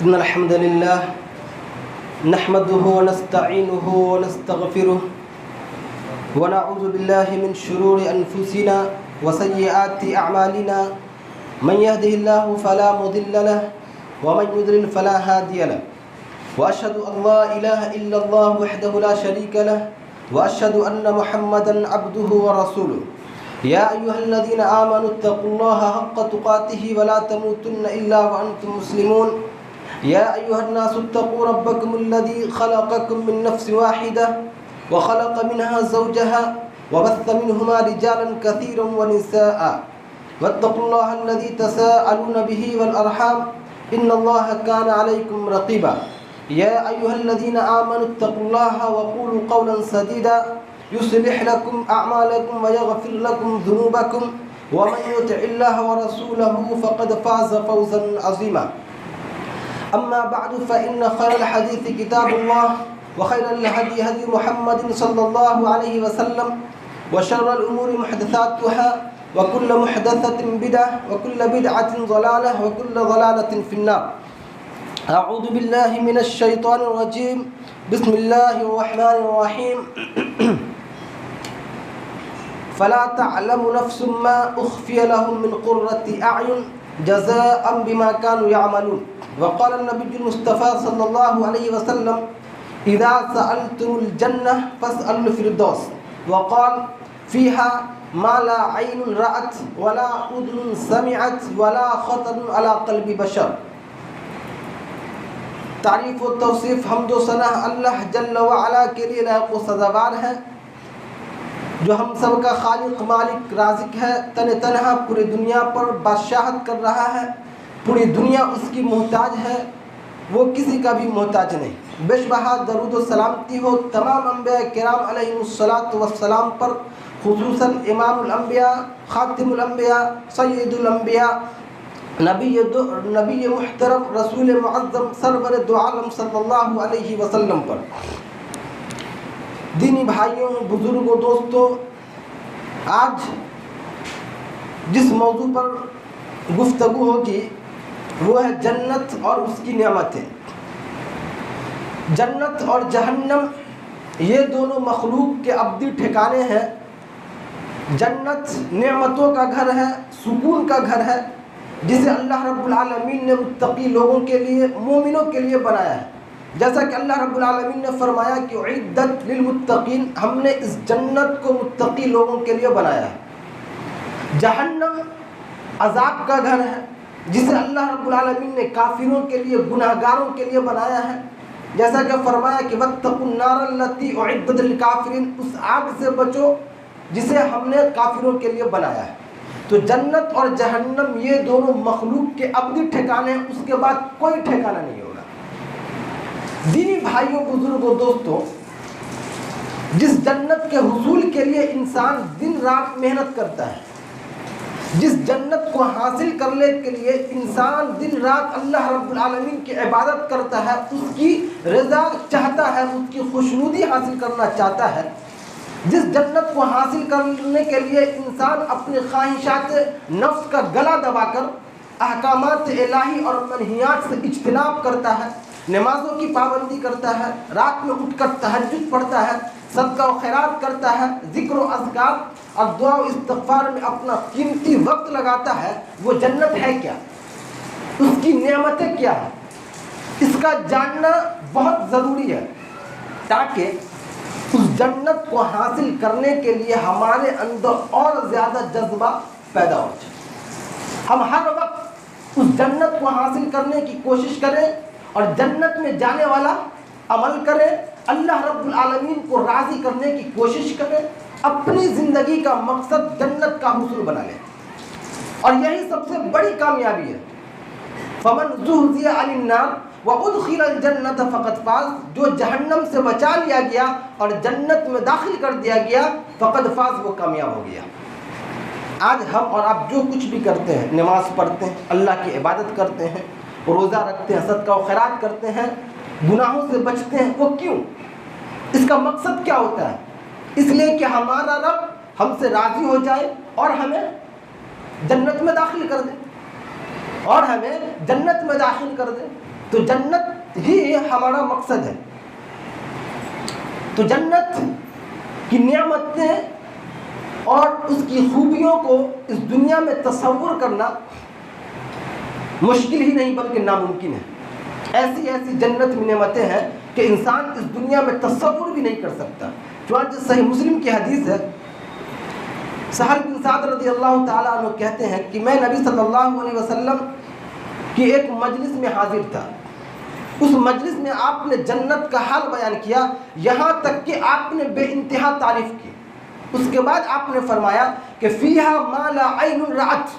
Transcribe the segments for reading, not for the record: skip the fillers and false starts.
إن الحمد لله نحمده ونستعينه ونستغفره ونعوذ بالله من شرور أنفسنا وسيئات أعمالنا من يهده الله فلا مضل له ومن يضلل فلا هادي له وأشهد أن لا إله إلا الله وحده لا شريك له وأشهد أن محمدا عبده ورسوله يا أيها الذين آمنوا اتقوا الله حق تقاته ولا تموتن إلا وأنتم مسلمون يا أيها الناس اتقوا ربكم الذي خلقكم من نفس واحدة وخلق منها زوجها وبث منهما رجالا كثيرا ونساء واتقوا الله الذي تساءلون به والأرحام إن الله كان عليكم رقيبا يا أيها الذين آمنوا اتقوا الله وقولوا قولا سديدا يصلح لكم أعمالكم ويغفر لكم ذنوبكم ومن يطع الله ورسوله فقد فاز فوزا عظيما أما بعد فإن خير الحديث كتاب الله وخير الهدي هدي محمد صلى الله عليه وسلم وشر الأمور محدثاتها وكل محدثة بدعة وكل بدعة ضلالة وكل ضلالة في النار أعوذ بالله من الشيطان الرجيم بسم الله الرحمن الرحيم فلا تعلم نفس ما أخفي لهم من قرة أعين جزاء بما كانوا يعملون وقال النبي المصطفى صلى الله عليه وسلم إذا سألتم الجنة فاسألوا الفردوس وقال فيها ما لا عين رأت ولا أذن سمعت ولا خطر على قلب بشر. تعریف و توصیف حمد و ثنا اللہ جل وعلا کے لیے لائق و سزاوار ہے جو ہم سب کا خالق مالک رازق ہے. تنہا پوری دنیا پر بادشاہت کر رہا ہے. پوری دنیا اس کی محتاج ہے, وہ کسی کا بھی محتاج نہیں. بیش بہا درود و سلامتی ہو تمام انبیاء کرام علیہم الصلاۃ والسلام پر, خصوصاً امام الانبیاء خاتم الانبیاء سید الانبیاء نبی محترم رسول معظم سرور دو عالم صلی اللہ علیہ وسلم پر. دینی بھائیوں, بزرگوں, دوستوں, آج جس موضوع پر گفتگو ہوگی وہ ہے جنت اور اس کی نعمتیں. جنت اور جہنم یہ دونوں مخلوق کے ابدی ٹھکانے ہیں. جنت نعمتوں کا گھر ہے, سکون کا گھر ہے, جسے اللہ رب العالمین نے متقی لوگوں کے لیے, مومنوں کے لیے بنایا ہے. جیسا کہ اللہ رب العالمین نے فرمایا کہ اعدت للمتقین, ہم نے اس جنت کو متقی لوگوں کے لیے بنایا ہے. جہنم عذاب کا گھر ہے جسے اللہ رب العالمین نے کافروں کے لیے, گناہگاروں کے لیے بنایا ہے. جیسا کہ فرمایا کہ واتقوا النار التی اعدت للکافرین, اس آگ سے بچو جسے ہم نے کافروں کے لیے بنایا ہے. تو جنت اور جہنم یہ دونوں مخلوق کے ابدی ٹھکانے ہیں, اس کے بعد کوئی ٹھکانہ نہیں ہوگا. دینی بھائیوں, بزرگوں, دوستوں, جس جنت کے حصول کے لیے انسان دن رات محنت کرتا ہے, جس جنت کو حاصل کرنے کے لیے انسان دن رات اللہ رب العالمین کی عبادت کرتا ہے, اس کی رضا چاہتا ہے, اس کی خوشنودی حاصل کرنا چاہتا ہے, جس جنت کو حاصل کرنے کے لیے انسان اپنی خواہشات نفس کا گلا دبا کر احکامات الہی اور منہیات سے اجتناب کرتا ہے, نمازوں کی پابندی کرتا ہے, رات میں اٹھ کر تہجد پڑھتا ہے, صدقہ و خیرات کرتا ہے, ذکر و اذکار اور دعا و استغفار میں اپنا قیمتی وقت لگاتا ہے, وہ جنت ہے کیا, اس کی نعمتیں کیا ہیں, اس کا جاننا بہت ضروری ہے تاکہ اس جنت کو حاصل کرنے کے لیے ہمارے اندر اور زیادہ جذبہ پیدا ہو جائے. ہم ہر وقت اس جنت کو حاصل کرنے کی کوشش کریں اور جنت میں جانے والا عمل کریں, اللہ رب العالمین کو راضی کرنے کی کوشش کریں, اپنی زندگی کا مقصد جنت کا حصول بنا لیں. اور یہی سب سے بڑی کامیابی ہے. فمن زحزح عن النار وادخل الجنۃ فقد فاز, جو جہنم سے بچا لیا گیا اور جنت میں داخل کر دیا گیا, فقد فاز, وہ کامیاب ہو گیا. آج ہم اور آپ جو کچھ بھی کرتے ہیں, نماز پڑھتے ہیں, اللہ کی عبادت کرتے ہیں, روزہ رکھتے ہیں, صدقہ و خیرات کرتے ہیں, گناہوں سے بچتے ہیں, وہ کیوں؟ اس کا مقصد کیا ہوتا ہے؟ اس لیے کہ ہمارا رب ہم سے راضی ہو جائے اور ہمیں جنت میں داخل کر دے, اور ہمیں جنت میں داخل کر دے. تو جنت ہی ہمارا مقصد ہے. تو جنت کی نعمتیں اور اس کی خوبیوں کو اس دنیا میں تصور کرنا مشکل ہی نہیں بلکہ ناممکن ہے. ایسی ایسی جنت میں نعمتیں ہیں کہ انسان اس دنیا میں تصور بھی نہیں کر سکتا. چنانچہ صحیح مسلم کی حدیث ہے، سہل بن سعد رضی اللہ تعالیٰ عنہ کہتے ہیں کہ میں نبی صلی اللہ علیہ وسلم کی ایک مجلس میں حاضر تھا. اس مجلس میں آپ نے جنت کا حال بیان کیا، یہاں تک کہ آپ نے بے انتہا تعریف کی. اس کے بعد آپ نے فرمایا کہ فیہا ما لا عین رأت،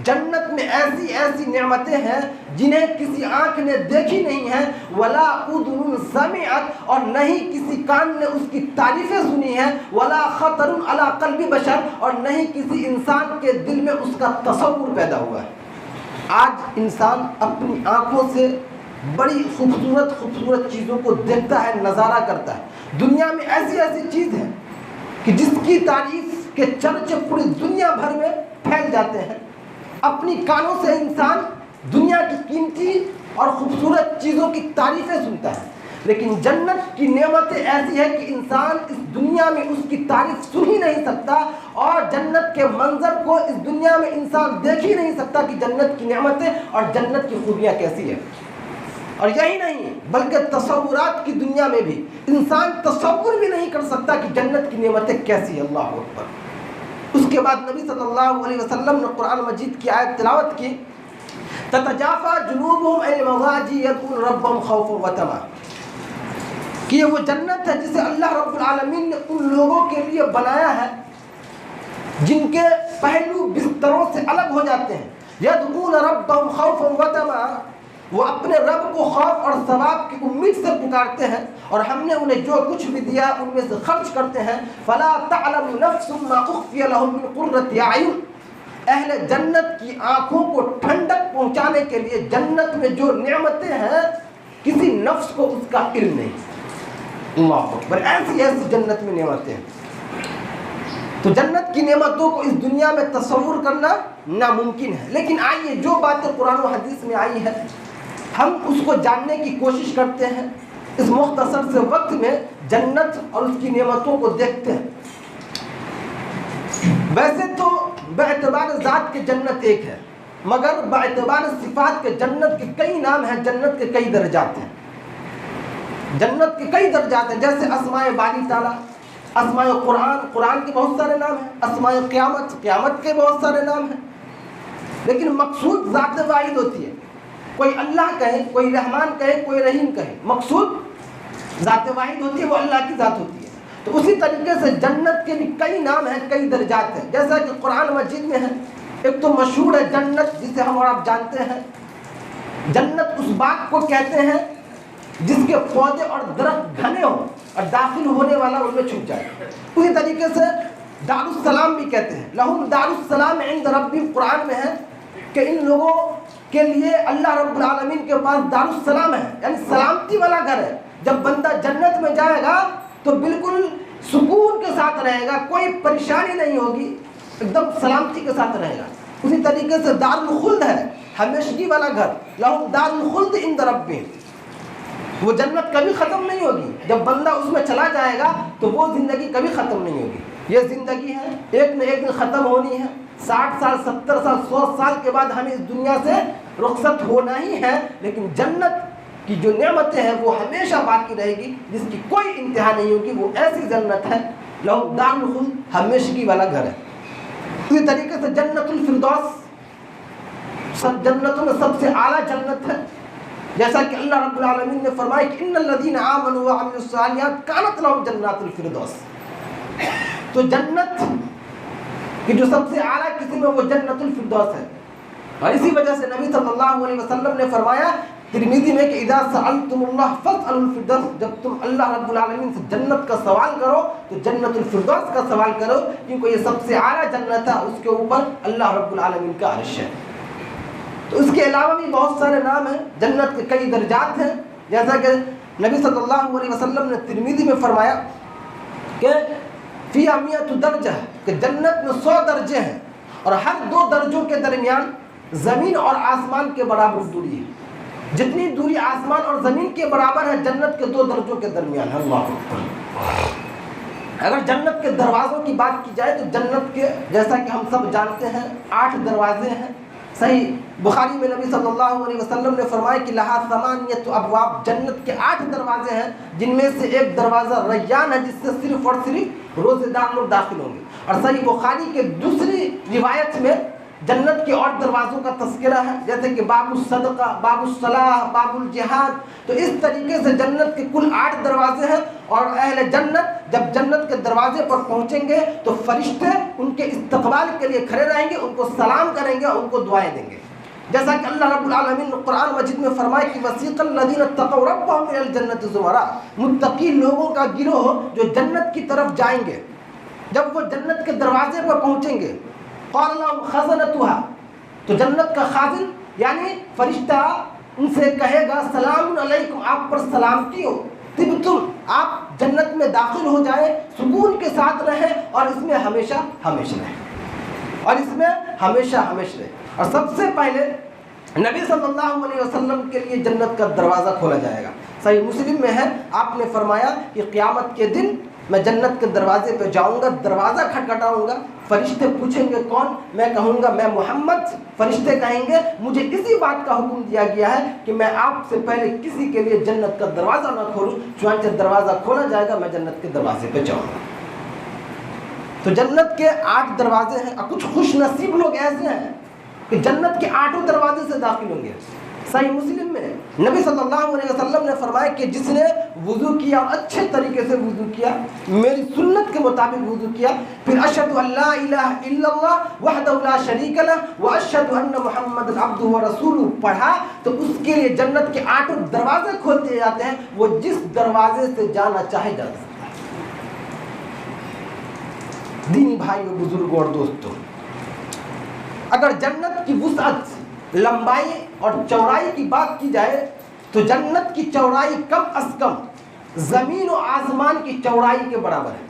جنت میں ایسی ایسی نعمتیں ہیں جنہیں کسی آنکھ نے دیکھی نہیں ہیں، ولا اذن سمعت، اور نہیں کسی کان نے اس کی تعریفیں سنی ہیں، ولا خطر علی قلب بشر، اور نہیں کسی انسان کے دل میں اس کا تصور پیدا ہوا ہے. آج انسان اپنی آنکھوں سے بڑی خوبصورت خوبصورت چیزوں کو دیکھتا ہے، نظارہ کرتا ہے. دنیا میں ایسی ایسی چیز ہے کہ جس کی تعریف کے چرچے پوری دنیا بھر میں پھیل جاتے ہیں. اپنی کانوں سے انسان دنیا کی قیمتی اور خوبصورت چیزوں کی تعریفیں سنتا ہے، لیکن جنت کی نعمتیں ایسی ہیں کہ انسان اس دنیا میں اس کی تعریف سن ہی نہیں سکتا، اور جنت کے منظر کو اس دنیا میں انسان دیکھ ہی نہیں سکتا کہ جنت کی نعمتیں اور جنت کی خوبیاں کیسی ہیں. اور یہی نہیں بلکہ تصورات کی دنیا میں بھی انسان تصور بھی نہیں کر سکتا کہ جنت کی نعمتیں کیسی ہیں. اللہ اکبر. اس کے بعد نبی صلی اللہ علیہ وسلم نے قرآن مجید کی آیت تلاوت کی، تتجافى جنوبهم عن المضاجع يدعون ربهم خوفا وطمعا، کہ یہ وہ جنت ہے جسے اللہ رب العالمین نے ان لوگوں کے لیے بنایا ہے جن کے پہلو بستروں سے الگ ہو جاتے ہیں. يدعون ربهم خوفا وطمعا، وہ اپنے رب کو خوف اور ثواب کی امید سے پکارتے ہیں، اور ہم نے انہیں جو کچھ بھی دیا ان میں سے خرچ کرتے ہیں. فلا تعلم نفس ما اخفی لهم من قرۃ اعین، اہل جنت کی آنکھوں کو ٹھنڈک پہنچانے کے لیے جنت میں جو نعمتیں ہیں کسی نفس کو اس کا علم نہیں. اللہ اکبر. ایسی ایسی جنت میں نعمتیں ہیں. تو جنت کی نعمتوں کو اس دنیا میں تصور کرنا ناممکن ہے. لیکن آئیے جو باتیں قرآن و حدیث میں آئی ہے ہم اس کو جاننے کی کوشش کرتے ہیں. اس مختصر سے وقت میں جنت اور اس کی نعمتوں کو دیکھتے ہیں. ویسے تو باعتبار ذات کے جنت ایک ہے، مگر باعتبار صفات کے جنت کے کئی نام ہیں، جنت کے کئی درجات ہیں. جنت کے کئی درجات ہیں، جیسے اسماء باری تعالیٰ، اسماء قرآن، قرآن کے بہت سارے نام ہیں، اسماء قیامت، قیامت کے بہت سارے نام ہیں. لیکن مقصود ذات واحد ہوتی ہے. کوئی اللہ کہے، کوئی رحمان کہے، کوئی رحیم کہے، مقصود ذات واحد ہوتی ہے، وہ اللہ کی ذات ہوتی ہے. تو اسی طریقے سے جنت کے بھی کئی نام ہیں، کئی درجات ہیں. جیسا کہ قرآن مجید میں ہے، ایک تو مشہور ہے جنت جسے ہم اور آپ جانتے ہیں. جنت اس باغ کو کہتے ہیں جس کے پودے اور درخت گھنے ہوں اور داخل ہونے والا ان میں چھپ جائے. اسی طریقے سے دار السلام بھی کہتے ہیں. لہم دار السلام عند ربہم، قرآن میں ہے کہ ان لوگوں کے لیے اللہ رب العالمین کے پاس دار السلام ہے، یعنی سلامتی والا گھر ہے. جب بندہ جنت میں جائے گا تو بالکل سکون کے ساتھ رہے گا، کوئی پریشانی نہیں ہوگی، ایک دم سلامتی کے ساتھ رہے گا. اسی طریقے سے دار الخلد ہے، ہمیشگی والا گھر. لہم دار الخلد عند ربہم، وہ جنت کبھی ختم نہیں ہوگی. جب بندہ اس میں چلا جائے گا تو وہ زندگی کبھی ختم نہیں ہوگی. یہ زندگی ہے ایک نہ ایک دن ختم ہونی ہے. 60 سال 70 سال 100 سال کے بعد ہمیں اس دنیا سے رخصت ہونا ہی ہے. لیکن جنت کی جو نعمتیں ہیں وہ ہمیشہ باقی رہے گی، جس کی کوئی انتہا نہیں ہوگی. وہ ایسی جنت ہے لہم دار الخلد، ہمیشگی والا گھر ہے. اسی طریقے سے جنت الفردوس سب جنتوں میں سب سے اعلیٰ جنت ہے. جیسا کہ اللہ رب العالمین نے فرمایا کہ ان الذین آمنوا وعملوا الصالحات کانت لهم جنات الفردوس. تو جنت کہ جو سب سے اعلیٰ قسم ہے وہ جنت الفردوس ہے. اور اسی وجہ سے نبی صلی اللہ علیہ وسلم نے فرمایا ترمذی میں کہ اذا سألتم اللہ فاسألوا الفردوس، جب تم اللہ رب العالمین سے جنت کا سوال کرو تو جنت الفردوس کا سوال کرو، کیونکہ یہ سب سے اعلیٰ جنت ہے، اس کے اوپر اللہ رب العالمین کا عرش ہے. تو اس کے علاوہ بھی بہت سارے نام ہیں. جنت کے کئی درجات ہیں، جیسا کہ نبی صلی اللہ علیہ وسلم نے ترمذی میں فرمایا کہ فی 100 درجہ، کہ جنت میں 100 درجے ہیں، اور ہر 2 درجوں کے درمیان زمین اور آسمان کے برابر دوری ہے. جتنی دوری آسمان اور زمین کے برابر ہے جنت کے 2 درجوں کے درمیان ہے. اللہ اکبر. اگر جنت کے دروازوں کی بات کی جائے تو جنت کے جیسا کہ ہم سب جانتے ہیں 8 دروازے ہیں. صحیح بخاری میں نبی صلی اللہ علیہ وسلم نے فرمایا کہ لہا ثمانیۃ ابواب، جنت کے 8 دروازے ہیں جن میں سے ایک دروازہ ریان ہے جس سے صرف اور صرف روزے دار لوگ داخل ہوں گے. اور صحیح بخاری کے دوسری روایت میں جنت کے اور دروازوں کا تذکرہ ہے جیسے کہ باب الصدقہ، باب الصلاح، باب الجہاد. تو اس طریقے سے جنت کے کل 8 دروازے ہیں. اور اہل جنت جب جنت کے دروازے پر پہنچیں گے تو فرشتے ان کے استقبال کے لیے کھڑے رہیں گے، ان کو سلام کریں گے، ان کو دعائیں دیں گے. جیسا کہ اللہ رب العالمین نے قرآن مجید میں فرمایا کہ وسیق الذین اتقوا ربهم الى الجنۃ زمرا، متقی لوگوں کا گروہ جو جنت کی طرف جائیں گے جب وہ جنت کے دروازے پر پہنچیں گے قال لهم خزنتها، تو جنت کا خازن یعنی فرشتہ ان سے کہے گا سلام علیکم، آپ پر سلامتی ہو، طبتم، آپ جنت میں داخل ہو جائیں، سکون کے ساتھ رہیں اور اس میں ہمیشہ ہمیشہ رہیں، اور اس میں ہمیشہ ہمیشہ رہیں. اور سب سے پہلے نبی صلی اللہ علیہ وسلم کے لیے جنت کا دروازہ کھولا جائے گا. صحیح مسلم میں ہے آپ نے فرمایا کہ قیامت کے دن میں جنت کے دروازے پہ جاؤں گا، دروازہ کھٹکھٹاؤں گا، فرشتے پوچھیں گے کون، میں کہوں گا میں محمد. فرشتے کہیں گے مجھے اسی بات کا حکم دیا گیا ہے کہ میں آپ سے پہلے کسی کے لیے جنت کا دروازہ نہ کھولوں، چنانچہ دروازہ کھولا جائے گا، میں جنت کے دروازے پہ جاؤں گا. تو جنت کے 8 دروازے ہیں. اور کچھ خوش نصیب لوگ ایسے ہیں کہ جنت کے 8 دروازے سے داخل ہوں گے. صحیح مسلم میں نبی صلی اللہ علیہ وسلم نے فرمایا کہ جس نے وضو کیا اور اچھے طریقے سے وضو کیا، میری سنت کے مطابق وضو کیا، پھر اشہد ان لا الہ الا اللہ وحدہ لا شریک لہ واشہد ان محمد عبدہ ورسولہ پڑھا تو اس کے لیے جنت کے 8 دروازے کھول دیے جاتے ہیں. وہ جس دروازے سے جانا چاہے جا سکتا ہے. دینی بھائیوں، بزرگوں اور دوستوں، اگر جنت کی وسعت، لمبائی اور چوڑائی کی بات کی جائے تو جنت کی چوڑائی کم از کم زمین و آسمان کی چوڑائی کے برابر ہے.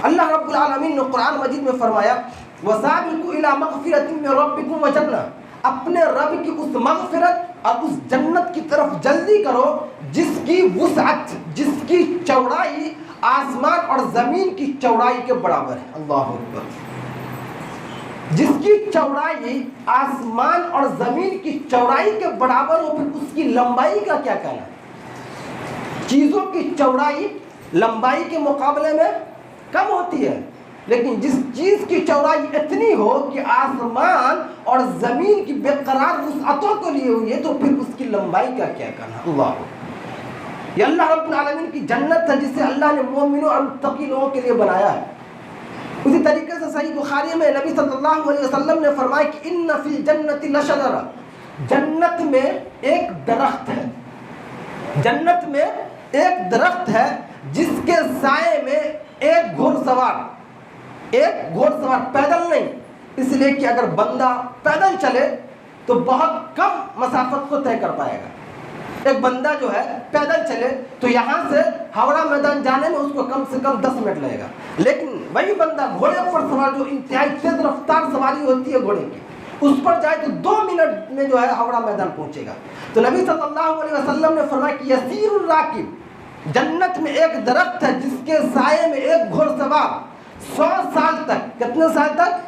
اللہ رب العالمین نے قرآن مجید میں فرمایا وَسَابِقُوا إِلَىٰ مَغْفِرَةٍ مِّن رَبِّكُمْ وَجَنَّةٍ، اپنے رب کی اس مغفرت اور اس جنت کی طرف جلدی کرو جس کی وسعت، جس کی چوڑائی آسمان اور زمین کی چوڑائی کے برابر ہے. اللہ اکبر. جس کی چوڑائی آسمان اور زمین کی چوڑائی کے برابر ہو، پھر اس کی لمبائی کا کیا کہنا ہے؟ چیزوں کی چوڑائی لمبائی کے مقابلے میں کم ہوتی ہے، لیکن جس چیز کی چوڑائی اتنی ہو کہ آسمان اور زمین کی بے قرار وسعتوں کو لیے ہوئی ہے تو پھر اس کی لمبائی کا کیا کہنا. اللہ، یہ اللہ رب العالمین کی جنت ہے جسے اللہ نے مومنوں اور متقی لوگوں کے لیے بنایا ہے. اسی طریقے سے صحیح بخاری میں نبی صلی اللہ علیہ وسلم نے فرمایا کہ ان فی الجنت لشجرہ، جنت میں ایک درخت ہے، جنت میں ایک درخت ہے جس کے سائے میں ایک گھوڑ سوار پیدل نہیں، اس لیے کہ اگر بندہ پیدل چلے تو بہت کم مسافت کو طے کر پائے گا. ایک بندہ جو ہے پیدل چلے تو یہاں سے ہاوڑا میدان جانے میں اس کو کم سے کم 10 منٹ لگے گا، لیکن وہی بندہ گھوڑے پر سوار جو انتہائی تیز رفتار سواری ہوتی ہے گھوڑے کی، اس پر جائے تو 2 منٹ میں جو ہے ہاوڑا میدان پہنچے گا. تو نبی صلی اللہ علیہ وسلم نے فرمایا کہ یسیر الراکب، جنت میں ایک درخت ہے جس کے سائے میں ایک گھوڑ سوار 100 سال تک، کتنے سال تک؟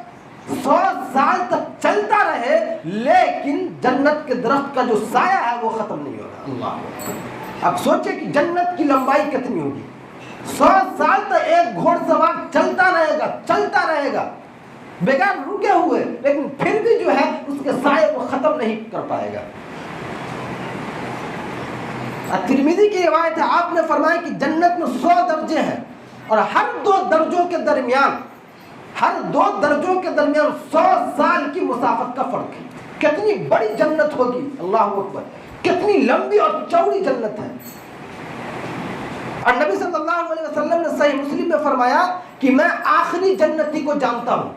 100 سال تک چلتا رہے، لیکن جنت کے درخت کا جو سایہ ہے وہ ختم نہیں ہوگا. اللہ، اب سوچیں کہ جنت کی لمبائی کتنی ہوگی. 100 سال تک ایک گھوڑ سوار چلتا رہے گا بغیر رکے ہوئے، لیکن پھر بھی جو ہے اس کے سائے کو ختم نہیں کر پائے گا. ترمذی کی روایت ہے، آپ نے فرمایا کہ جنت میں 100 درجے ہیں اور ہر 2 درجوں کے درمیان 100 سال کی مسافت کا فرق ہے. کتنی بڑی جنت ہوگی. اللہ اکبر، کتنی لمبی اور چوڑی جنت ہے. اور نبی صلی اللہ علیہ وسلم نے صحیح مسلم میں فرمایا کہ میں آخری جنتی کو جانتا ہوں،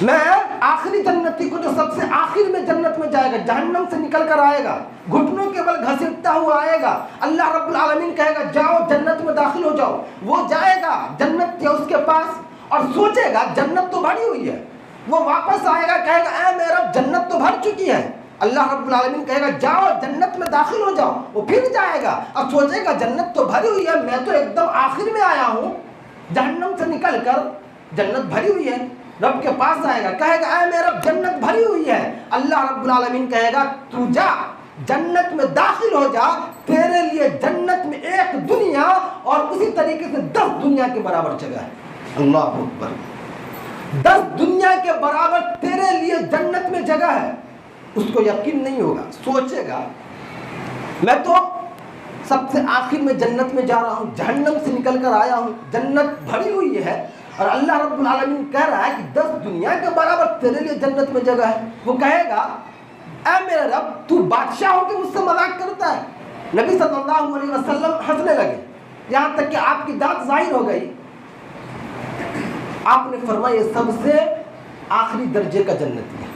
میں آخری جنتی کو جو سب سے آخر میں جنت میں جائے گا، جہنم سے نکل کر آئے گا، گھٹنوں کے بل گھسیٹتا ہوا آئے گا. اللہ رب العالمین کہے گا جاؤ جنت میں داخل ہو جاؤ. وہ جائے گا جنت کے اس کے پاس اور سوچے گا جنت تو بھری ہوئی ہے. وہ واپس آئے گا، کہے گا اے میرا رب جنت تو بھر چکی ہے، اللہ رب العالمین کہے گا جاؤ جنت میں داخل ہو جاؤ، وہ پھر جائے گا، اب سوچے گا جنت تو بھری ہوئی ہے، میں تو ایک دم آخر میں آیا ہوں، جہنم سے نکل کر جنت بھری ہوئی ہے، رب کے پاس آئے گا، کہے گا اے میرے رب جنت بھری ہوئی ہے، اللہ رب العالمین کہے گا تو جا جنت میں داخل ہو جا، تیرے لیے جنت میں ایک دنیا اور اسی طریقے سے 10 دنیا کے برابر جگہ ہے۔ اللہ اکبر، 10 دنیا کے برابر تیرے لیے جنت میں جگہ ہے۔ اس کو یقین نہیں ہوگا، سوچے گا میں تو سب سے آخر میں جنت میں جا رہا ہوں، جہنم سے نکل کر آیا ہوں، جنت بھری ہوئی ہے، اور اللہ رب العالمین کہہ رہا ہے کہ 10 دنیا کے برابر تیرے لیے جنت میں جگہ ہے۔ وہ کہے گا اے میرے رب تو بادشاہ ہو کے مجھ سے مذاق کرتا ہے۔ نبی صلی اللہ علیہ وسلم ہنسنے لگے، یہاں تک کہ آپ کی دانت ظاہر ہو گئی۔ آپ نے فرمایا یہ سب سے آخری درجے کا جنتی ہے،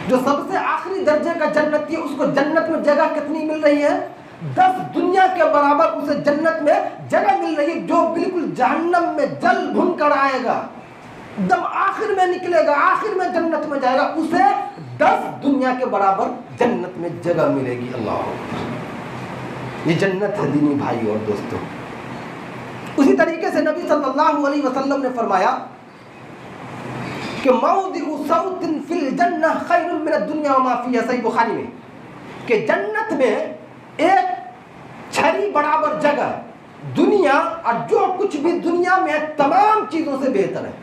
جو سب سے آخری درجے کا جنتی ہے اس کو جنت میں جگہ کتنی مل رہی ہے؟ 10 دنیا کے برابر اسے جنت میں جگہ مل رہی ہے۔ جو بالکل جہنم میں جل بھن کر آئے گا، دم آخر میں نکلے گا، آخر میں جنت میں جائے گا، اسے 10 دنیا کے برابر جنت میں جگہ ملے گی۔ اللہ اکبر، یہ جنت ہے دینی بھائی اور دوستوں۔ اسی طریقے سے نبی صلی اللہ علیہ وسلم نے فرمایا کہ موضع صوت فی الجنہ خیر من الدنیا وما فیہا، صحیح بخاری میں، کہ جنت میں ایک چھری برابر جگہ دنیا اور جو کچھ بھی دنیا میں ہے تمام چیزوں سے بہتر ہے۔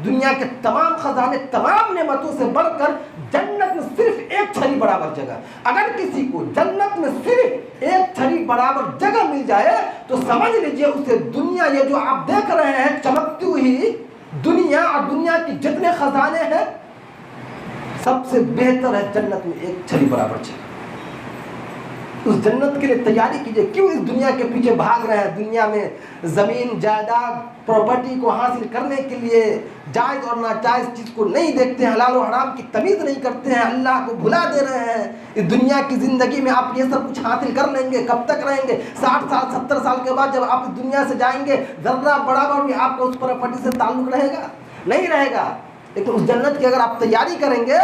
دنیا کے تمام خزانے، تمام نعمتوں سے بڑھ کر جنت میں صرف ایک چھری برابر جگہ۔ اگر کسی کو جنت میں صرف ایک چھری برابر جگہ مل جائے تو سمجھ لیجئے اسے دنیا، یہ جو آپ دیکھ رہے ہیں چمکتی ہوئی دنیا اور دنیا کی جتنے خزانے ہیں، سب سے بہتر ہے جنت میں ایک چھری برابر جگہ۔ اس جنت کے لیے تیاری کیجئے، کیوں اس دنیا کے پیچھے بھاگ رہے ہیں؟ دنیا میں زمین جائیداد پراپرٹی کو حاصل کرنے کے لیے جائز اور ناجائز چیز کو نہیں دیکھتے ہیں، حلال و حرام کی تمیز نہیں کرتے ہیں، اللہ کو بھلا دے رہے ہیں۔ اس دنیا کی زندگی میں آپ یہ سب کچھ حاصل کر لیں گے، کب تک رہیں گے؟ 60 سال 70 سال کے بعد جب آپ اس دنیا سے جائیں گے، ذرہ برابر بھی آپ کو اس پراپرٹی سے تعلق رہے گا؟ نہیں رہے گا۔ لیکن اس جنت کی اگر آپ تیاری کریں گے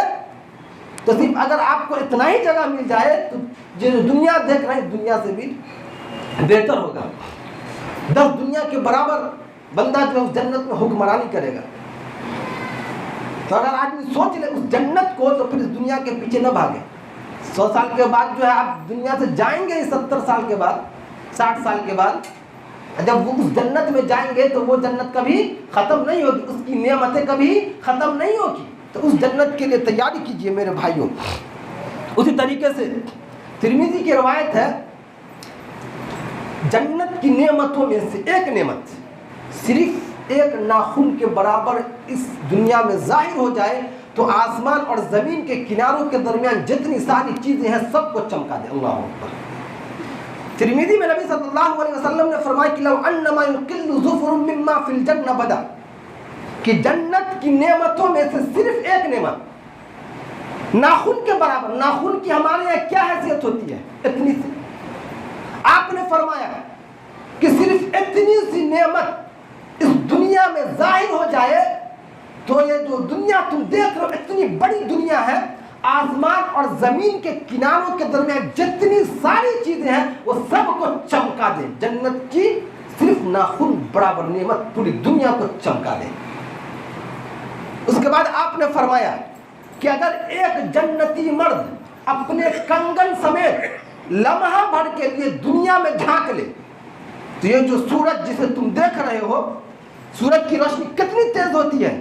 تو صرف اگر آپ کو اتنا ہی جگہ مل جائے تو جو دنیا دیکھ رہے ہیں دنیا سے بھی بہتر ہوگا۔ 10 دنیا کے برابر بندہ جو ہے اس جنت میں حکمرانی کرے گا۔ تو اگر آدمی سوچ لے اس جنت کو تو پھر اس دنیا کے پیچھے نہ بھاگے۔ 100 سال کے بعد جو ہے آپ دنیا سے جائیں گے، 70 سال کے بعد، 60 سال کے بعد جب وہ اس جنت میں جائیں گے تو وہ جنت کبھی ختم نہیں ہوگی، اس کی نعمتیں کبھی ختم نہیں ہوگی۔ تو اس جنت کے لیے تیاری کیجئے میرے بھائیوں۔ اسی طریقے سے ترمذی کی روایت ہے، جنت کی نعمتوں میں سے ایک نعمت صرف ایک ناخن کے برابر اس دنیا میں ظاہر ہو جائے تو آسمان اور زمین کے کناروں کے درمیان جتنی ساری چیزیں ہیں سب کو چمکا دے۔ اللہ اکبر۔ ترمذی میں نبی صلی اللہ علیہ وسلم نے فرمایا کہ لو انما یقل ظفر مما فی الجنہ بدا، کہ جنت کی نعمتوں میں سے صرف ایک نعمت ناخن کے برابر، ناخن کی ہمارے یہاں کیا حیثیت ہوتی ہے؟ اتنی سی۔ آپ نے فرمایا کہ صرف اتنی سی نعمت اس دنیا میں ظاہر ہو جائے تو یہ جو دنیا تم دیکھ رہے ہو اتنی بڑی دنیا ہے، آسمان اور زمین کے کناروں کے درمیان جتنی ساری چیزیں ہیں وہ سب کو چمکا دے۔ جنت کی صرف ناخن برابر نعمت پوری دنیا کو چمکا دے۔ اس کے بعد آپ نے فرمایا کہ اگر ایک جنتی مرد اپنے کنگن سمیت لمحہ بھر کے لیے دنیا میں جھانک لے تو یہ جو سورج جسے تم دیکھ رہے ہو، سورج کی روشنی کتنی تیز ہوتی ہے،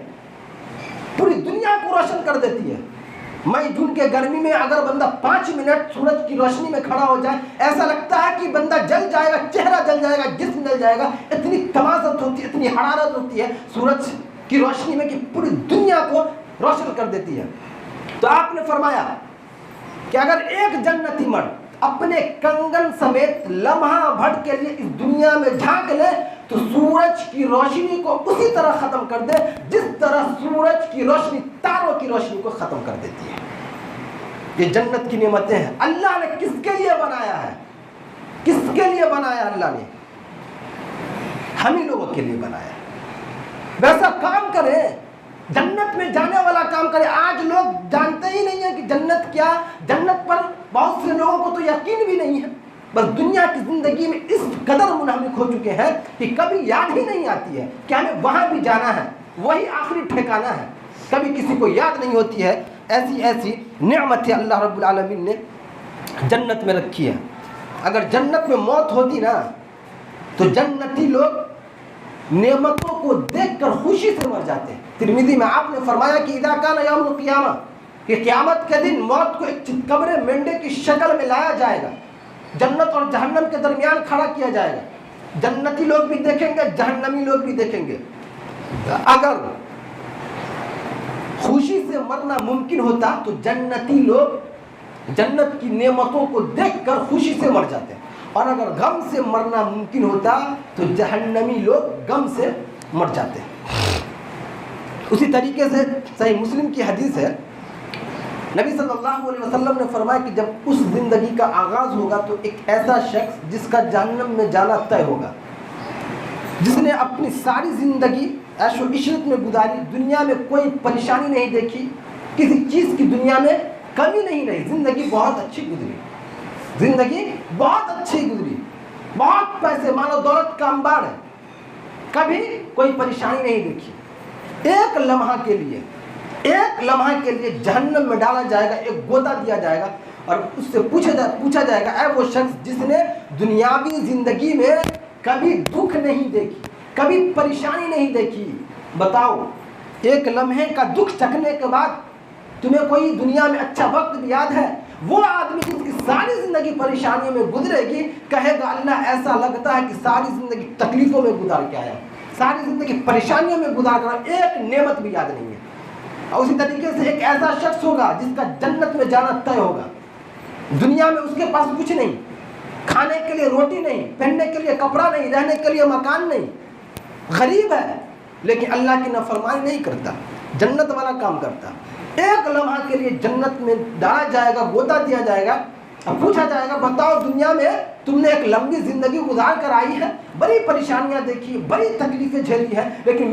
پوری دنیا کو روشن کر دیتی ہے۔ مئی جون کے گرمی میں اگر بندہ 5 منٹ سورج کی روشنی میں کھڑا ہو جائے ایسا لگتا ہے کہ بندہ جل جائے گا، چہرہ جل جائے گا، جسم جل جائے گا، اتنی تمازت ہوتی ہے، اتنی حرارت ہوتی ہے سورج کی روشنی میں کہ پوری دنیا کو روشن کر دیتی ہے۔ تو آپ نے فرمایا کہ اگر ایک جنتی مرد اپنے کنگن سمیت لمحہ بھر کے لیے اس دنیا میں جھانک لے تو سورج کی روشنی کو اسی طرح ختم کر دے جس طرح سورج کی روشنی تاروں کی روشنی کو ختم کر دیتی ہے۔ یہ جنت کی نعمتیں ہیں۔ اللہ نے کس کے لیے بنایا ہے؟ کس کے لیے بنایا اللہ نے؟ ہم ہی لوگوں کے لیے بنایا ہے۔ ویسا کام کریں جنت میں جانے والا کام کرے. آج لوگ جانتے ہی نہیں ہیں کہ جنت کیا. جنت پر بہت سے لوگوں کو تو یقین بھی نہیں ہے. بس دنیا کی زندگی میں اس قدر منہمک ہو چکے ہیں کہ کبھی یاد ہی نہیں آتی ہے کہ ہمیں وہاں بھی جانا ہے, وہی آخری ٹھکانہ ہے. کبھی کسی کو یاد نہیں ہوتی ہے. ایسی ایسی نعمت اللہ رب العالمین نے جنت میں رکھی ہے. اگر جنت میں موت ہوتی نا تو جنتی لوگ نعمتوں کو دیکھ کر خوشی سے مر جاتے ہیں. ترمذی میں آپ نے فرمایا کہ اذا کان یوم القیامہ, کہ قیامت کے دن موت کو ایک قبر مینڈے کی شکل میں لایا جائے گا, جنت اور جہنم کے درمیان کھڑا کیا جائے گا. جنتی لوگ بھی دیکھیں گے, جہنمی لوگ بھی دیکھیں گے. اگر خوشی سے مرنا ممکن ہوتا تو جنتی لوگ جنت کی نعمتوں کو دیکھ کر خوشی سے مر جاتے ہیں, اور اگر غم سے مرنا ممکن ہوتا تو جہنمی لوگ غم سے مر جاتے ہیں. اسی طریقے سے صحیح مسلم کی حدیث ہے, نبی صلی اللہ علیہ وسلم نے فرمایا کہ جب اس زندگی کا آغاز ہوگا تو ایک ایسا شخص جس کا جہنم میں جانا طے ہوگا, جس نے اپنی ساری زندگی عیش و عشرت میں گزاری, دنیا میں کوئی پریشانی نہیں دیکھی, کسی چیز کی دنیا میں کمی نہیں رہی, زندگی بہت اچھی گزری, زندگی بہت اچھی گزری, بہت پیسے مال و دولت کا انبار ہے, کبھی کوئی پریشانی نہیں دیکھی. ایک لمحہ کے لیے جہنم میں ڈالا جائے گا, ایک گوتا دیا جائے گا, اور اس سے پوچھا جائے گا اے وہ شخص جس نے دنیاوی زندگی میں کبھی دکھ نہیں دیکھی, کبھی پریشانی نہیں دیکھی, بتاؤ ایک لمحے کا دکھ چکھنے کے بعد تمہیں کوئی دنیا میں اچھا وقت بھی یاد ہے؟ وہ آدمی جس کی ساری زندگی پریشانیوں میں گزرے گی کہے گا اللہ ایسا لگتا ہے کہ ساری زندگی تکلیفوں میں گزار کے آیا, ساری زندگی پریشانیوں میں گزار کر ایک نعمت بھی یاد نہیں ہے. اور اسی طریقے سے ایک ایسا شخص ہوگا جس کا جنت میں جانا طے ہوگا, دنیا میں اس کے پاس کچھ نہیں, کھانے کے لیے روٹی نہیں, پہننے کے لیے کپڑا نہیں, رہنے کے لیے مکان نہیں, غریب ہے لیکن اللہ کی نافرمانی نہیں کرتا, جنت والا کام کرتا. ایک لمحہ کے لیے جنت میں ڈالا جائے گا, گوتا دیا جائے گا, اب پوچھا جائے گا بتاؤ دنیا میں تم نے ایک لمبی زندگی گزار کر آئی ہے, بڑی پریشانیاں دیکھی, بڑی تکلیفیں جھیلی ہے, لیکن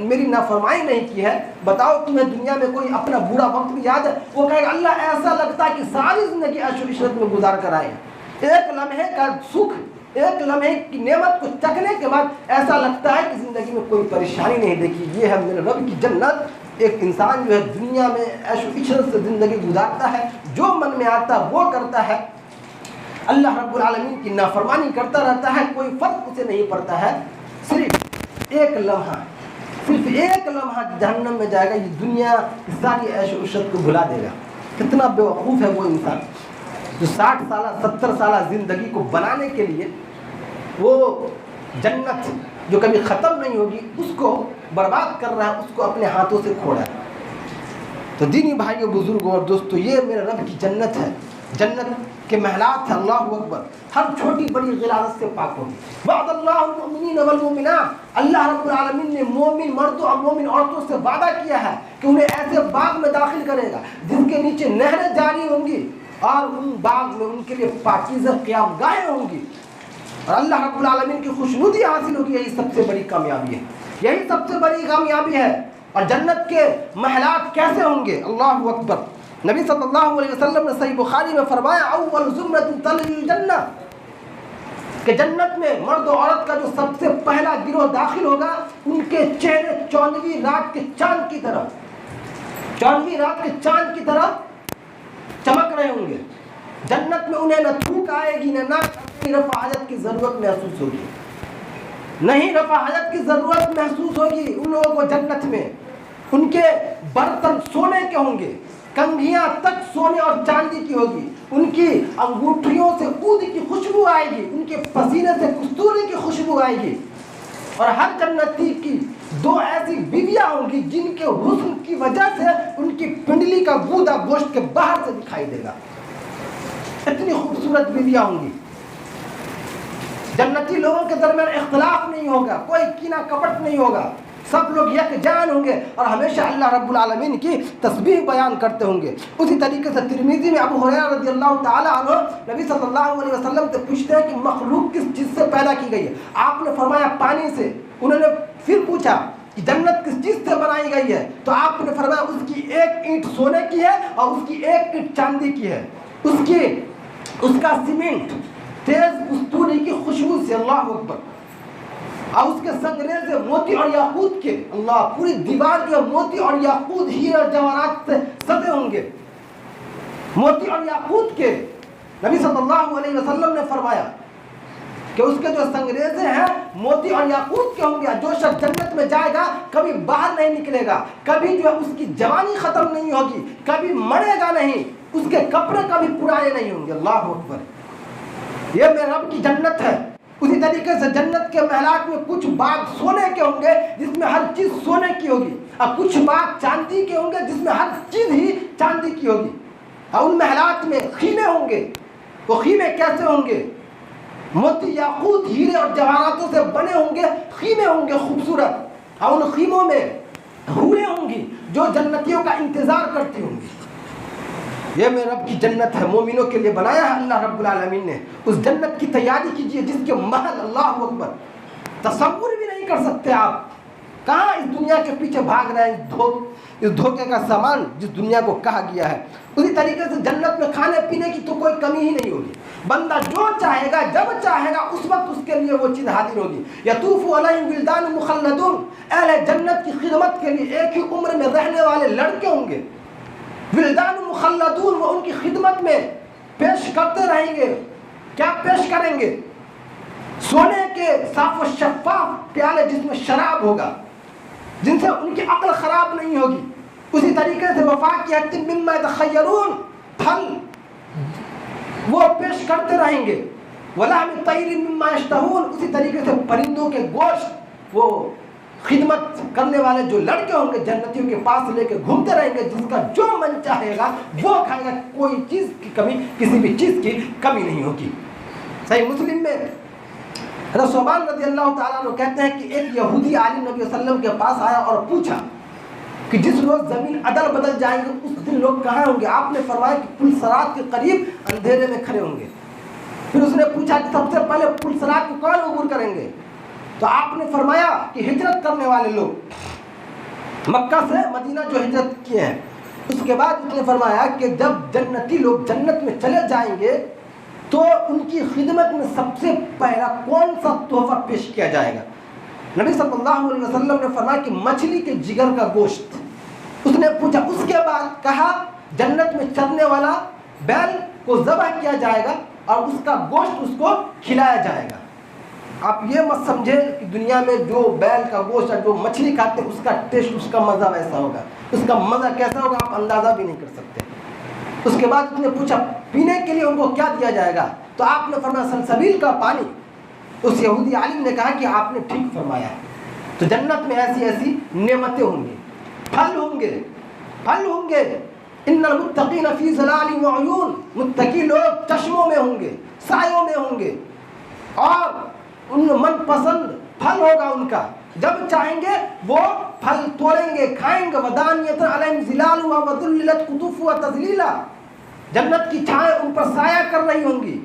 میری نافرمانی نہیں کی ہے, بتاؤ تمہیں دنیا میں کوئی اپنا برا وقت بھی یاد ہے؟ وہ کہے گا اللہ ایسا لگتا ہے کہ ساری زندگی عیش و عشرت میں گزار کر آئے ہیں, ایک لمحے کا سکھ, ایک لمحے کی نعمت کو چکھنے کے بعد ایسا لگتا ہے کہ زندگی میں کوئی پریشانی نہیں دیکھی. یہ ہے میرے رب کی جنت. ایک انسان جو ہے دنیا میں عیش و عشرت سے زندگی گزارتا ہے, جو من میں آتا ہے وہ کرتا ہے, اللہ رب العالمین کی نافرمانی کرتا رہتا ہے, کوئی فرق اسے نہیں پڑتا ہے. صرف ایک لمحہ جہنم میں جائے گا, یہ دنیا ساری عیش و عشرت کو بھلا دے گا. کتنا بے وقوف ہے وہ انسان جو 60 سالہ 70 سالہ زندگی کو بنانے کے لیے وہ جنت جو کبھی ختم نہیں ہوگی اس کو برباد کر رہا ہے, اس کو اپنے ہاتھوں سے کھوڑا ہے. تو دینی بھائیوں, بزرگوں اور دوستوں, یہ میرے رب کی جنت ہے, جنت کے محلات ہیں. اللہ اکبر, ہر چھوٹی بڑی غلاظت سے پاک ہوگی. وعد اللہ المؤمنین والمؤمنات, اللہ رب العالمین نے مومن مردوں اور مومن عورتوں سے وعدہ کیا ہے کہ انہیں ایسے باغ میں داخل کرے گا جن کے نیچے نہریں جاری ہوں گی, اور ان باغ میں ان کے لیے پاکیزہ قیام گاہیں ہوں گی, اور اللہ رب العالمین کی خوشنودی حاصل ہوگی. یہی سب سے بڑی کامیابی ہے, یہی سب سے بڑی کامیابی ہے. اور جنت کے محلات کیسے ہوں گے؟ اللہ اکبر. نبی صلی اللہ علیہ وسلم نے صحیح بخاری میں فرمایا اول زمرۃ تلج الجنہ, کہ جنت میں مرد و عورت کا جو سب سے پہلا گروہ داخل ہوگا ان کے چہرے چاندنی رات کے چاند کی طرح چمک رہے ہوں گے. جنت میں انہیں نہ تھوک آئے گی, نہ رفع حاجت کی ضرورت محسوس ہوگی, نہیں رفع حاجت کی ضرورت محسوس ہوگی ان لوگوں کو جنت میں. ان کے برتن سونے کے ہوں گے, کنگھیاں تک سونے اور چاندی کی ہوگی, ان کی انگوٹھیوں سے عود کی خوشبو آئے گی, ان کے پسینے سے کستوری کی خوشبو آئے گی. اور ہر جنتی کی 2 ایسی بیویاں ہوں گی جن کے حسن کی وجہ سے ان کی پنڈلی کا گودا گوشت کے باہر سے دکھائی دے گا. اتنی خوبصورت بیویاں ہوں گی. جنتی لوگوں کے درمیان اختلاف نہیں ہوگا, کوئی کینہ کپٹ نہیں ہوگا, سب لوگ یکجان ہوں گے اور ہمیشہ اللہ رب العالمین کی تسبیح بیان کرتے ہوں گے. اسی طریقے سے ترمذی میں ابو ہریرہ رضی اللہ تعالی عنہ نبی صلی اللہ علیہ وسلم سے پوچھتے ہیں کہ مخلوق کس چیز سے پیدا کی گئی ہے؟ آپ نے فرمایا پانی سے. انہوں نے پھر پوچھا کہ جنت کس چیز سے بنائی گئی ہے، تو آپ نے فرمایا اس کی ایک اینٹ سونے کی ہے اور اس کی ایک اینٹ چاندی کی ہے، اس کا سیمنٹ تیز پستوری کی خوشبو سے، اللہ اکبر، اور اس کے سنگریزے موتی اور یاقوت کے، اللہ، پوری دیوار جو موتی اور یاقوت ہیرے اور جواہرات سے سجے ہوں گے، موتی اور یاقوت کے۔ نبی صلی اللہ علیہ وسلم نے فرمایا کہ اس کے جو سنگریزے ہیں موتی اور یاقوت کے ہوں گے، جو شخص جنت میں جائے گا کبھی باہر نہیں نکلے گا، کبھی جو ہے اس کی جوانی ختم نہیں ہوگی، کبھی مرے گا نہیں، اس کے کپڑے کبھی پرانے نہیں ہوں گے، اللہ اکبر، یہ میرے رب کی جنت ہے۔ اسی طریقے سے جنت کے محلات میں کچھ باغ سونے کے ہوں گے جس میں ہر چیز سونے کی ہوگی، اور کچھ باغ چاندی کے ہوں گے جس میں ہر چیز ہی چاندی کی ہوگی، اور ان محلات میں خیمے ہوں گے۔ وہ خیمے کیسے ہوں گے؟ موتی یاقوت ہیرے اور جواہراتوں سے بنے ہوں گے، خیمے ہوں گے خوبصورت، اور ان خیموں میں حوریں ہوں گی جو جنتیوں کا انتظار کرتی ہوں گی۔ یہ میرے رب کی جنت ہے، مومنوں کے لیے بنایا ہے اللہ رب العالمین نے۔ اس جنت کی تیاری کیجئے جس کے محل، اللہ اکبر، تصور بھی نہیں کر سکتے آپ۔ کہاں اس دنیا کے پیچھے بھاگ رہے ہیں، اس دھوکے کا سامان جس دنیا کو کہا گیا ہے۔ اسی طریقے سے جنت میں کھانے پینے کی تو کوئی کمی ہی نہیں ہوگی، بندہ جو چاہے گا جب چاہے گا اس وقت اس کے لیے وہ چیز حاضر ہوگی۔ یطوف علیہم ولدان مخلدون، اہل جنت کی خدمت کے لیے ایک ہی عمر میں رہنے والے لڑکے ہوں گے، ولدان مخلدون، وہ ان کی خدمت میں پیش کرتے رہیں گے۔ کیا پیش کریں گے؟ سونے کے صاف و شفاف پیالے جس میں شراب ہوگا، جن سے ان کی عقل خراب نہیں ہوگی۔ اسی طریقے سے وفاکہۃ مما یتخیرون، پھل وہ پیش کرتے رہیں گے۔ ولحم طیر مما یشتہون، اسی طریقے سے پرندوں کے گوشت وہ خدمت کرنے والے جو لڑکے ہوں گے جنتیوں کے پاس لے کے گھومتے رہیں گے، جس کا جو من چاہے گا وہ کھائے گا، کوئی چیز کی کمی، کسی بھی چیز کی کمی نہیں ہوگی۔ صحیح مسلم میں حضرت ثوبان رضی اللہ تعالیٰ عنہ کہتے ہیں کہ ایک یہودی عالم نبی صلی اللہ علیہ وسلم کے پاس آیا اور پوچھا کہ جس روز زمین عدل بدل جائیں گے اس دن لوگ کہاں ہوں گے؟ آپ نے فرمایا کہ پل صراط کے قریب اندھیرے میں کھڑے ہوں گے۔ پھر اس نے پوچھا کہ سب سے پہلے پل صراط کو کون عبور کریں گے؟ تو آپ نے فرمایا کہ ہجرت کرنے والے لوگ، مکہ سے مدینہ جو ہجرت کیے ہیں۔ اس کے بعد اس نے فرمایا کہ جب جنتی لوگ جنت میں چلے جائیں گے تو ان کی خدمت میں سب سے پہلا کون سا تحفہ پیش کیا جائے گا؟ نبی صلی اللہ علیہ وسلم نے فرمایا کہ مچھلی کے جگر کا گوشت۔ اس نے پوچھا، اس کے بعد کہا جنت میں چرنے والا بیل کو ذبح کیا جائے گا اور اس کا گوشت اس کو کھلایا جائے گا۔ آپ یہ مت سمجھے کہ دنیا میں جو بیل کا گوشت ہے، جو مچھلی کھاتے ہیں، اس کا ٹیسٹ، اس کا مزہ ویسا ہوگا، اس کا مزہ کیسا ہوگا آپ اندازہ بھی نہیں کر سکتے۔ اس کے بعد اس نے پوچھا پینے کے لیے ان کو کیا دیا جائے گا؟ تو آپ نے فرمایا سلسبیل کا پانی۔ اس یہودی عالم نے کہا کہ آپ نے ٹھیک فرمایا ہے۔ تو جنت میں ایسی ایسی نعمتیں ہوں گی، پھل ہوں گے، پھل ہوں گے۔ ان المتقین فی ظلال وعیون، متقی لوگ چشموں میں ہوں گے، سایوں میں ہوں گے، اور ان من پسند پھل ہوگا ان کا، جب چاہیں گے وہ پھل توڑیں گے، کھائیں گے۔ ودانیۃ علیہم ظلالها وذللت قطوفها تذلیلا، جنت کی چھائیں ان پر سایہ کر رہی ہوں گی،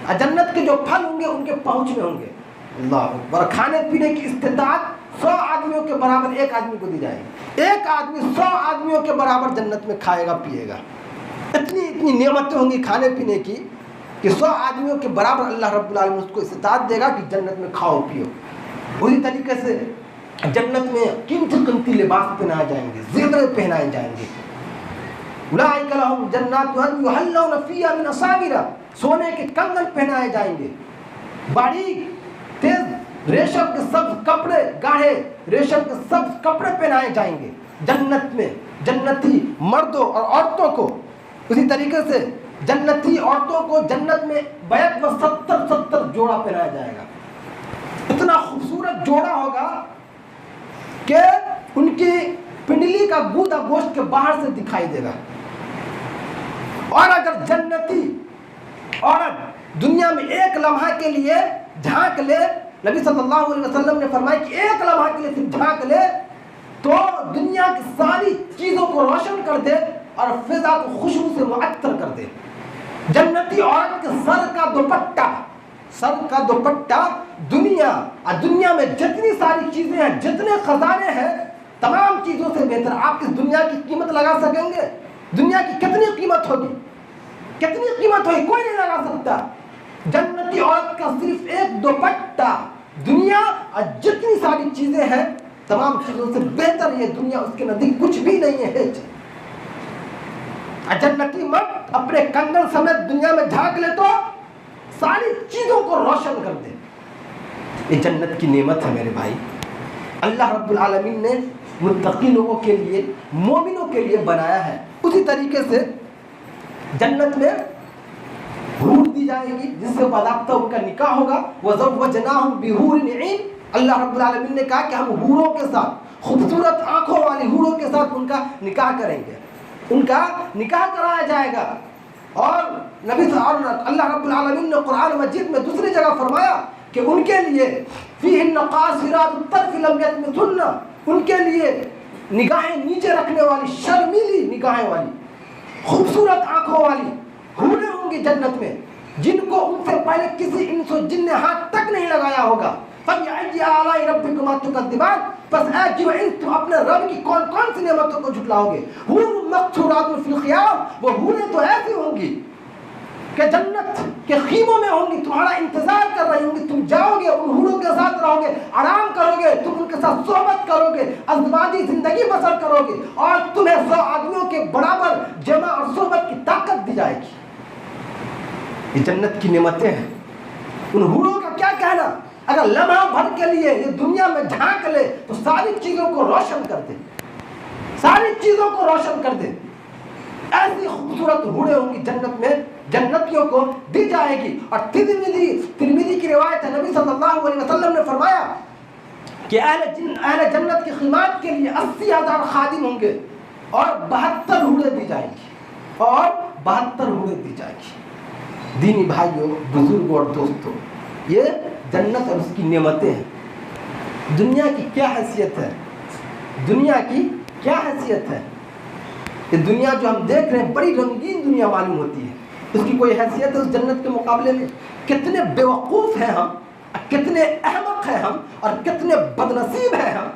اور جنت کے جو پھل ہوں گے ان کے پہنچ میں ہوں گے۔ اللہ اکبر۔ کھانے پینے کی استطاعت 100 آدمیوں کے برابر ایک آدمی کو دی جائے گی، ایک آدمی 100 آدمیوں کے برابر جنت میں کھائے گا پیے گا۔ اتنی نعمتیں ہوں گی کھانے پینے کی کہ 100 آدمیوں کے برابر اللہ رب العالمین اس کو استطاعت دے گا کہ جنت میں کھاؤ پیو۔ اسی طریقے سے جنت میں قیمتی قیمتی لباس پہنائے جائیں گے، زیور پہنائے جائیں گے۔ اولئک لہم جنات یحلون فیہا من اساور، سونے کے کنگن پہنائے جائیں گے، باریک تیز ریشم کے سبز کپڑے، گاڑھے ریشم کے سبز کپڑے پہنائے جائیں گے جنت میں، جنتی مردوں اور عورتوں کو۔ اسی طریقے سے جنتی عورتوں کو جنت میں بیک و 70 جوڑا پہنایا جائے گا۔ اتنا خوبصورت جوڑا ہوگا کہ ان کی پنڈلی کا گودا گوشت کے باہر سے دکھائی دے گا۔ اور اگر جنتی عورت دنیا میں ایک لمحہ کے لیے جھانک لے، نبی صلی اللہ علیہ وسلم نے فرمایا کہ ایک لمحہ کے لیے صرف جھانک لے تو دنیا کی ساری چیزوں کو روشن کر دے اور فضا کو خوشبو سے معطر کر دے۔ جنتی عورت کے سر کا دوپٹہ سر کا دوپٹہ دنیا، اور دنیا میں جتنی ساری چیزیں ہیں، جتنے خزانے ہیں، تمام چیزوں سے بہتر۔ آپ اس دنیا کی قیمت لگا سکیں گے؟ دنیا کی کتنی قیمت ہوگی؟ کتنی قیمت ہوگی؟ کوئی نہیں لگا سکتا۔ جنتی عورت کا صرف ایک دوپٹہ، دنیا اور جتنی ساری چیزیں ہیں تمام چیزوں سے بہتر یہ دنیا اس کے نزدیک کچھ بھی نہیں ہے۔ جنتی مرد اپنے کنگن سمیت دنیا میں جھانک لے تو ساری چیزوں کو روشن کر دے۔ یہ جنت کی نعمت ہے میرے بھائی، اللہ رب العالمین نے متقی لوگوں کے لیے، مومنوں کے لیے بنایا ہے۔ اسی طریقے سے جنت میں حور دی جائے گی جس سے باضابطہ ان کا نکاح ہوگا۔ وَزَوَّجْنَاهُمْ بِحُورٍ عِينٍ، اللہ رب العالمین نے کہا کہ ہم حوروں کے ساتھ، خوبصورت آنکھوں والی حوروں کے ساتھ ان کا نکاح کریں گے، ان کا نکاح کرایا جائے گا۔ اور اللہ رب العالمین نے قرآن مجید میں دوسری جگہ فرمایا کہ ان کے لیے فِيهِنَّ قَاصِرَاتُ الطَّرْفِ لَمْ يَطْمِثُنَّ، ان کے لیے نگاہیں نیچے رکھنے والی، شرمیلی نگاہیں والی، خوبصورت آنکھوں والی حوریں ہوں گی جنت میں، جن کو ان سے پہلے کسی انس و جن نے ہاتھ تک نہیں لگایا ہوگا۔ فَبِأَيِّ آلَاءِ رَبِّكُمَا تُكَذِّبَانِ، بس اے جن و انس تم اپنے رب کی کون کون سی نعمتوں کو جھٹلاؤ گے؟ حور مقصورات فی الخیام، وہ حوریں تو ایسی ہوں گی کہ جنت کے خیموں میں ہوں گی، تمہارا انتظار کر رہی ہوں گی، تم جاؤ گے، ان حوروں کے ساتھ رہو گے، آرام کرو گے، تم ان کے ساتھ صحبت کرو گے، ازدواجی زندگی بسر کرو گے، اور تمہیں 100 آدمیوں کے برابر جمع اور صحبت کی طاقت دی جائے گی۔ یہ جنت کی نعمتیں ہیں۔ ان حوروں کا کیا کہنا؟ اگر لمحہ بھر کے لیے یہ دنیا میں جھانک لے تو ساری چیزوں کو روشن کر دے، ساری چیزوں کو روشن کر دے۔ ایسی خوبصورت حوریں ہوں گی جنت میں، جنتیوں کو دی جائے گی۔ اور ترمذی کی روایت ہے، نبی صلی اللہ علیہ وسلم نے فرمایا کہ اہل جنت کی خدمات کے لیے 80,000 خادم ہوں گے اور 72 حوریں دی جائیں گی، اور 72 حوریں دی جائیں گی۔ دینی بھائیوں، بزرگوں اور دوستوں، یہ جنت اور اس کی نعمتیں ہیں۔ دنیا کی کیا حیثیت ہے؟ دنیا کی کیا حیثیت ہے؟ یہ دنیا جو ہم دیکھ رہے ہیں بڑی رنگین دنیا معلوم ہوتی ہے، اس کی کوئی حیثیت ہے اس جنت کے مقابلے میں؟ کتنے بیوقوف ہیں ہم، کتنے احمق ہیں ہم، اور کتنے بدنصیب ہیں ہم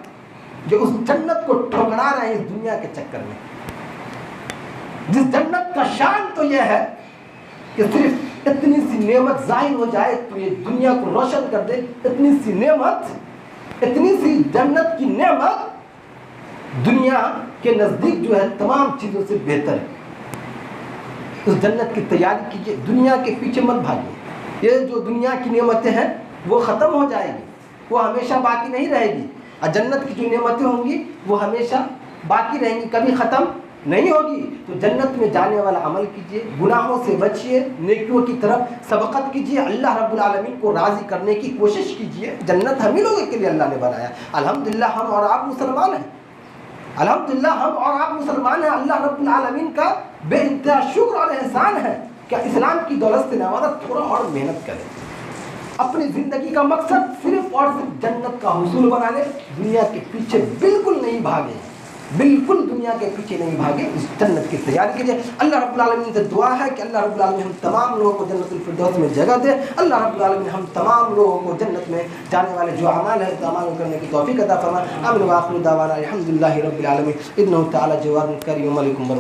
جو اس جنت کو ٹھکرا رہے ہیں اس دنیا کے چکر میں۔ جس جنت کا شان تو یہ ہے کہ صرف اتنی سی نعمت ظاہر ہو جائے تو یہ دنیا کو روشن کر دے۔ اتنی سی نعمت، اتنی سی جنت کی نعمت دنیا کے نزدیک جو ہے تمام چیزوں سے بہتر ہے۔ اس جنت کی تیاری کیجئے، دنیا کے پیچھے مت بھاگیے۔ یہ جو دنیا کی نعمتیں ہیں وہ ختم ہو جائے گی، وہ ہمیشہ باقی نہیں رہے گی، اور جنت کی جو نعمتیں ہوں گی وہ ہمیشہ باقی رہیں گی، کبھی ختم نہیں ہوگی۔ تو جنت میں جانے والا عمل کیجئے، گناہوں سے بچیے، نیکیوں کی طرف سبقت کیجئے، اللہ رب العالمین کو راضی کرنے کی کوشش کیجئے۔ جنت ہم ہی لوگوں کے لیے اللہ نے بنایا۔ الحمدللہ ہم اور آپ مسلمان ہیں، الحمدللہ ہم اور آپ مسلمان ہیں۔ اللہ رب العالمین کا بے انتہا شکر اور احسان ہے کہ اسلام کی دولت سے نوازا۔ تھوڑا اور محنت کریں، اپنی زندگی کا مقصد صرف اور صرف جنت کا حصول بنا لیں، دنیا کے پیچھے بالکل نہیں بھاگیں، بالکل دنیا کے پیچھے نہیں بھاگیں، اس جنت کی تیاری کیجئے۔ اللہ رب العالمین سے دعا ہے کہ اللہ رب العالمین ہم تمام لوگوں کو جنت الفردوس میں جگہ دے۔ اللہ رب العالمین ہم تمام لوگوں کو جنت میں جانے والے جو اعمال ہیں اعمال کرنے کی توفیق عطا فرمائے۔ آمین وآخر دعوانا الحمدللہ رب العالمین۔ انہ تعالی جواد کریم علیکم۔